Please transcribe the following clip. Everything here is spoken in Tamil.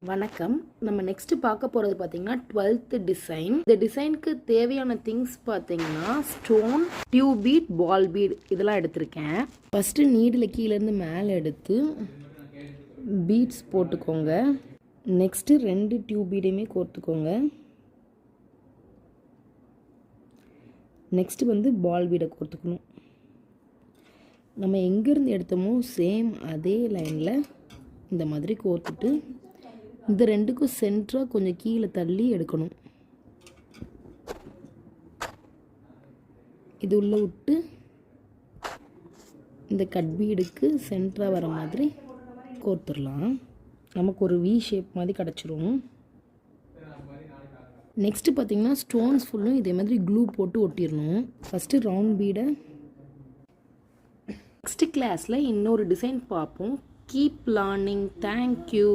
வணக்கம். நம்ம நெக்ஸ்ட் பார்க்க போகிறது பார்த்தீங்கன்னா 12th டிசைன். இந்த டிசைனுக்கு தேவையான திங்ஸ் பார்த்தீங்கன்னா stone, tube bead, ball bead இதெல்லாம் எடுத்திருக்கேன். ஃபஸ்ட்டு நீடில் கீழேருந்து மேலே எடுத்து பீட்ஸ் போட்டுக்கோங்க. நெக்ஸ்ட்டு 2 டியூப் பீடையுமே கோர்த்துக்கோங்க. நெக்ஸ்ட்டு வந்து பால் பீடை கோர்த்துக்கணும். நம்ம எங்கேருந்து எடுத்தோமோ சேம் அதே லைனில் இந்த மாதிரி கோர்த்துட்டு இந்த ரெண்டுக்கும் சென்டராக கொஞ்சம் கீழே தள்ளி எடுக்கணும். இது உள்ளே விட்டு இந்த கட் பீடுக்கு சென்டராக வர மாதிரி கோர்த்துடலாம். நமக்கு ஒரு வி ஷேப் மாதிரி கிடச்சிரும். நெக்ஸ்ட்டு பார்த்திங்கன்னா ஸ்டோன்ஸ் ஃபுல்லும் இதே மாதிரி க்ளூ போட்டு ஒட்டிடணும். ஃபஸ்ட்டு ரவுண்ட் பீடை. நெக்ஸ்ட் கிளாஸில் இன்னொரு டிசைன் பார்ப்போம். Keep learning. தேங்க்யூ.